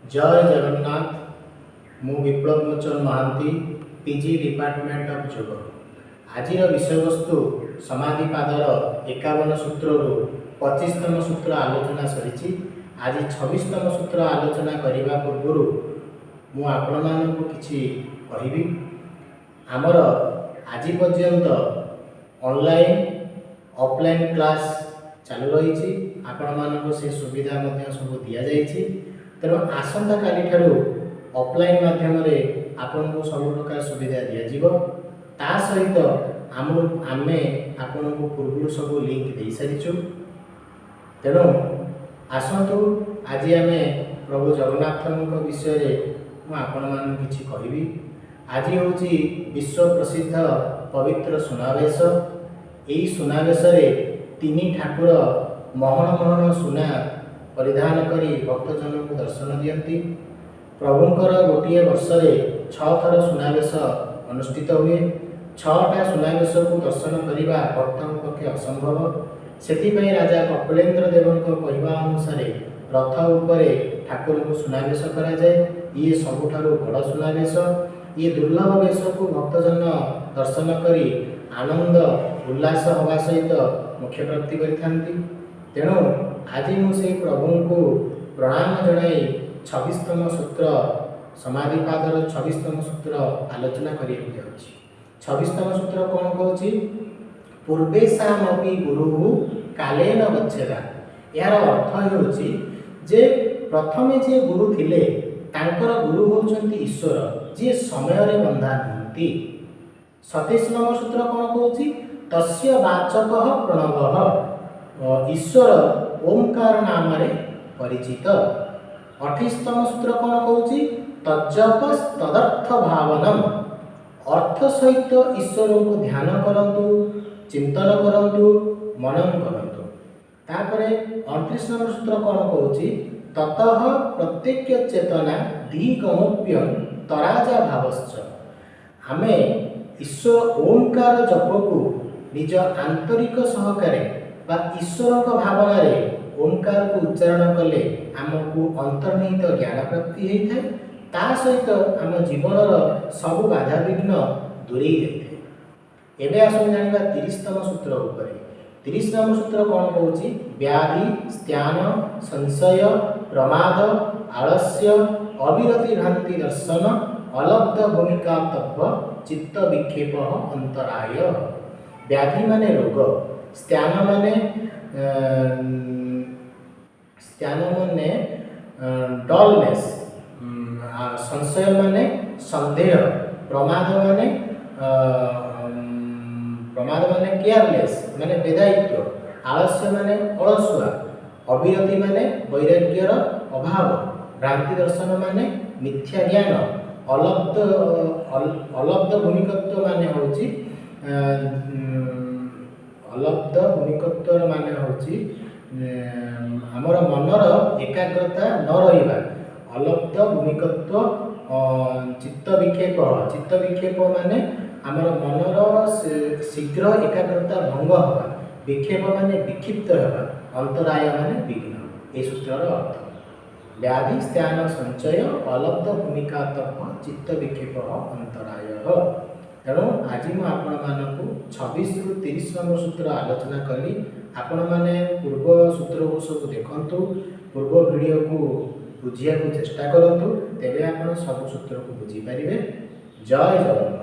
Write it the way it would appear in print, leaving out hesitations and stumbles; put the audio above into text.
जय जगन्नाथ। मु विप्लव मोचन Mahanti, PG department of योग। आज विषय वस्तु समाधिपादर 51 सूत्र 25तम सूत्र आलोचना सरी। आज 26तम सूत्र आलोचना करने पूर्व मु आपण मानक किछि कहिबी। आमर आज पर्यंत ऑनलाइन ऑफलाइन क्लास चालू रही। आपण मानक से सुविधा सब दिया जाइछि। तेणु आसंता काली ठारू ऑफलाइन माध्यम आपन को सब प्रकार सुविधा दिया ता सहित आमे आपन को पूर्व सब लिंक दे सारिछु। तेणु आसतु आज आमे प्रभु जगन्नाथ विषय आपण मान किछि कहबी। आज होची विश्व प्रसिद्ध पवित्र सुनावेश। यही सुनावेश तीन ठाकुर महन महन सुना परिधान करी भक्तजन को दर्शन दियंती। प्रभुंकर गोटे वर्ष 6 थर सुनावेश अनुष्ठित हुए। 6टा सुनावेश को दर्शन करने भक्तों पक्षे असंभव। से राजा कपिलेन्द्र देव कहवा अनुसार रथ उपरे ठाकुर को सुनावेश करा जाए। ये सबुठारु बड़ सुनावेश। ये दुर्लभ वेश को भक्तजन दर्शन करी आनंद उल्लास हवा सहित मुख्य प्राप्ति करिथांती। तेणु आज मुझे प्रभु को प्रणाम जनाई 26तम सूत्र समाधिपादर 26तम सूत्र आलोचना करिया जाउछि। 26तम सूत्र कौन कहछि? पूर्वेशामपि गुरु कालेन गच्छेदा। यार अर्थ होछि जे प्रथमे जे गुरु थिले तांकर गुरु होचंती ईश्वर, जे समय रे बंधा नहंती। 27तम सूत्र कौन कहछि? तस्य वाचकः प्रणवः। ईश्वर ओंकार नाम रे परिचित। 28तम सूत्र कौन कहछि? तज्जपस तदर्थ भावनम। अर्थ सहित ईश्वर को ध्यान करंतु, चिंतन करंतु, मनन करंतु। तापरे 29नम सूत्र कौन कहछि? ततः प्रत्यक्ष चेतना दिगमप्यं तराजा भावश्च। आमे ईश्वर ओंकार जप को निज आंतरिक सहकारे बा ईश्वर भावना रे ओंकार को उच्चारण कले आमको अंतर्निहित ज्ञान प्राप्ति होता है। ता सहित आम जीवन सब बाधा विघ्न दूरे जाए। एबे आसु जानिबा 30तम सूत्र उपरे। 30तम सूत्र कौन कहछि? व्याधि स्त्यान संशय प्रमाद आलस्य अविरति भ्रांति दर्शन अलब्ध भूमिका तत्व चित्त विक्षेप अंतराय। व्याधि माने रोग, स्त्यान माने डलनेस, संशय माने संदेह, प्रमाद माने केयरलेस माने बेदायित्व, आलस्य माने अलसुआ, अविरति माने वैराग्यर अभाव, भ्रांति दर्शन माने मिथ्या ज्ञान, अलब्ध भूमिकत्व माने होची अलब्ध भूमिकत्व माने होची आमर मनर एकाग्रता न रहिबा। अलब्ध भूमिकत्व चित्त विक्षेप माने आमर मनर शीघ्र एकाग्रता भंग हवा। विक्षेप माने विक्षिप्त हवा। अंतराय माने विघ्न। ए सूत्रर अर्थ व्याधि स्त्यान संचय अलब्ध भूमिका तत्व चित्त विक्षेप अंतराय। तेणु आज मुझे 26 रु 30 सूत्र आलोचना कली। आपण मैंने पूर्व सूत्र को सब देखु, पूर्व वीडियो को बुझिया चेष्टा करूँ, तेरे आप सब सूत्र को बुझीपारे। जय जगन्नाथ।